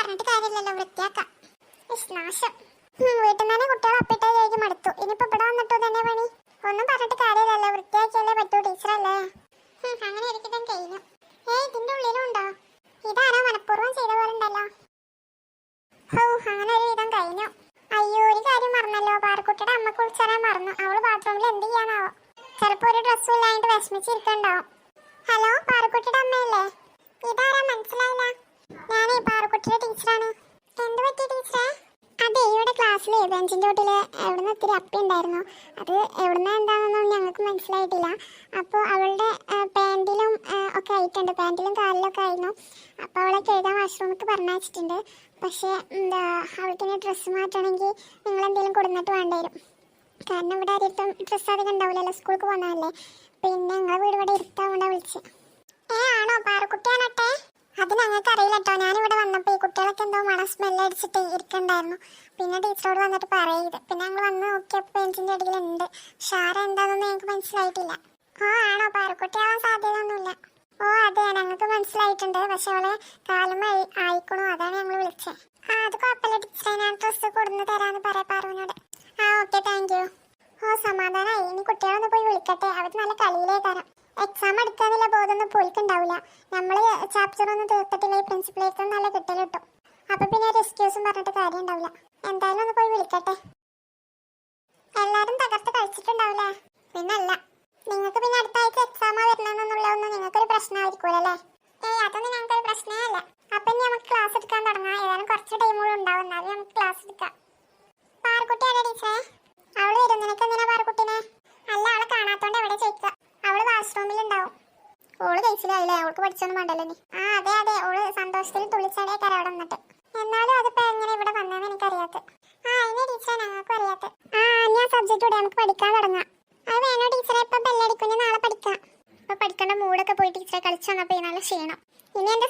പറഞ്ഞിട്ട് കാര്യമില്ലല്ലോ, വൃത്തിയാക്കാം. നാശം. വീട്ടിൽ നിന്ന് തന്നെ കുട്ടികളെ അപ്പിട്ടേക്ക് മടുത്തു. ഇനിയിപ്പോ ഇവിടെ വന്നിട്ടോ തന്നെ പണി. ഒന്നും പറഞ്ഞിട്ട് കാര്യമില്ലല്ലോ, വൃത്തിയാക്കിയല്ലേ പറ്റൂ, ടീച്ചറല്ലേ. അങ്ങനെ ഇരിക്കും കഴിഞ്ഞു. ഇതിന്റെ ഉള്ളിലും ഉണ്ടോ? ഇതാരോ മനഃപൂർവ്വം ചെയ്ത പോലെ ഉണ്ടല്ലോ. അങ്ങനെ ഒരു വിധം കഴിഞ്ഞു. അയ്യോ, ഒരു കാര്യം മറന്നല്ലോ, പാറക്കുട്ടിയുടെ അമ്മക്ക് വിളിച്ചറിയാൻ മറന്നു. അവള് ബാത്റൂമിൽ എന്ത് ചെയ്യാനാവോ? ചിലപ്പോ ഒരു ഡ്രസ്സും ഇല്ലാണ്ട് വിഷമിച്ചിരിക്കണ്ടാവും. ഹലോ, പാറക്കുട്ടിയുടെ അമ്മയല്ലേ? ഇതാരാ മനസ്സിലായില്ല. ഞാനേ പാറക്കുട്ടിയുടെ ടീച്ചറാണ്. എന്ത് പറ്റി ടീച്ചറെ? അതെ, ഇവിടെ ക്ലാസ്സിൽ ബെഞ്ചിൻ്റെ ചോട്ടിൽ എവിടുന്ന് ഒത്തിരി അപ്പി ഉണ്ടായിരുന്നു. അത് എവിടുന്ന് എന്താണെന്നൊന്നും ഞങ്ങൾക്ക് മനസ്സിലായിട്ടില്ല. അപ്പോൾ അവളുടെ പാൻറ്റിലും ഒക്കെ ആയിട്ടുണ്ട്, പാൻറ്റിലും കാലിലൊക്കെ ആയിരുന്നു. അപ്പോൾ അവളെ എഴുതാൻ വാഷ്റൂമിലേക്ക് പറഞ്ഞയച്ചിട്ടുണ്ട്. പക്ഷേ അവൾക്കിനി ഡ്രസ്സ് മാറ്റണമെങ്കിൽ നിങ്ങൾ എന്തെങ്കിലും കൊടുന്നിട്ട് വേണ്ടി വരും. കാരണം ഇവിടെ ആരും ഡ്രസ്സ് അധികം ഉണ്ടാവില്ലല്ലോ, സ്കൂൾക്ക് പോകുന്നതല്ലേ. പിന്നെ ഞങ്ങളെ വീട് ഇവിടെ ഇരുത്താൻ വിളിച്ച്. ആണോ, പാറക്കുട്ടിയാണട്ടെ? അത് ഞങ്ങൾക്ക് അറിയില്ല കേട്ടോ. ഞാനിവിടെ വന്നപ്പോൾ ഈ കുട്ടികളൊക്കെ എന്തോ മണം സ്മെല്ല് അടിച്ചിട്ട് ഇരിക്കണ്ടായിരുന്നു. പിന്നെ ടീച്ചറോട് വന്നിട്ട് പറയത്. പിന്നെ ഞങ്ങൾ വന്ന് നോക്കിയപ്പോൾ ബെഞ്ചിൻ്റെ അടിയിലുണ്ട്. ഷാര എന്താണെന്ന് ഞങ്ങൾക്ക് മനസ്സിലായിട്ടില്ല. ആണോ, പാറക്കുട്ടിയാവാൻ സാധ്യതയൊന്നുമില്ല. അതെ, ഞങ്ങൾക്ക് മനസ്സിലായിട്ടുണ്ട്. പക്ഷെ അവളെ കാലം ആയിക്കണു, അതാണ് ഞങ്ങൾ വിളിച്ചത്. അത് കുഴപ്പമില്ല ടീച്ചറെ, ഞാൻ ഡ്രസ്സ് കൊടുന്ന് തരാമെന്ന് പറയാം പാറുവിനോട്. Okay, thank you. സമാധാനമായി. ഇനി കുട്ടികളൊന്ന് പോയി വിളിക്കട്ടെ, അവർ നല്ല കളിയിലേ തരാം. എക്സാം എടുക്കാന്നുള്ള ബോധമൊന്നും പോയിക്കുണ്ടാവില്ല. നമ്മൾ ചാപ്റ്റർ ഒന്നും തീർത്തിട്ടില്ല, ഈ പ്രിൻസിപ്പളേക്ക് നല്ല കിട്ടൽ കിട്ടും. അപ്പൊ പിന്നെ ഒരു എക്സ്ക്യൂസും പറഞ്ഞിട്ട് കാര്യം ഉണ്ടാവില്ല. എന്തായാലും ഒന്ന് പോയി വിളിക്കട്ടെ. എല്ലാരും തകർത്ത് കഴിച്ചിട്ടുണ്ടാവില്ലേ? പിന്നല്ല. നിങ്ങൾക്ക് പിന്നെ അടുത്ത ആഴ്ച എക്സാമാ വരണമെന്നുള്ളതൊന്നും നിങ്ങൾക്കൊരു പ്രശ്നമായിരിക്കൂലല്ലേ? അതൊന്നും ഞങ്ങൾക്കൊരു പ്രശ്നമല്ല. അപ്പൊ ഇനി നമുക്ക് ക്ലാസ് എടുക്കാൻ തുടങ്ങാം. ഏതായാലും കുറച്ച് ടൈമുകൾ ഉണ്ടാവും, എന്നാലും നമുക്ക് ക്ലാസ് എടുക്കാം. പാറക്കുട്ടിയാണോ ടീച്ചറെ? അവള് വരും. നിനക്ക് എന്തിനാ പാറക്കുട്ടിനെ? അല്ല, അവളെ കാണാത്തോണ്ട് എവിടെ ചോദിക്കുക. അവള് വാഷ്റൂമിലുണ്ടാവും. ഓള് കഴിച്ചില്ലേ? അവൾക്ക് പഠിച്ചൊന്നും വേണ്ടല്ലോ നീ. അതെ, ഓള് സന്തോഷത്തിൽ തുള്ളിച്ചാടിയേക്കാരം അവിടെ വന്നിട്ട്. എന്നാലും അതിപ്പോ എങ്ങനെ ഇവിടെ വന്നതെന്ന് എനിക്കറിയാത്ത. അതിനെ ടീച്ചറെ ഞങ്ങൾക്കും അറിയാത്ത. ഞാൻ സബ്ജക്റ്റ് കൂടെ നമുക്ക് പഠിക്കാൻ തുടങ്ങാം. അത് വേണോ ടീച്ചറെ? ഇപ്പൊ ബെല്ലടിക്കും, നാളെ പഠിക്കാം. ഇപ്പൊ പഠിക്കേണ്ട മൂടൊക്കെ പോയി ടീച്ചറെ കളിച്ചു വന്നപ്പോ നല്ല ക്ഷീണം. ഇനി എന്റെ